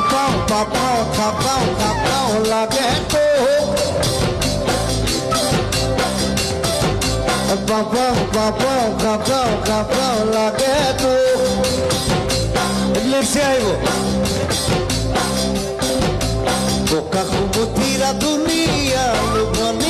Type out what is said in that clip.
papão lage to papão lage to let's say Boca como tira dunia lubana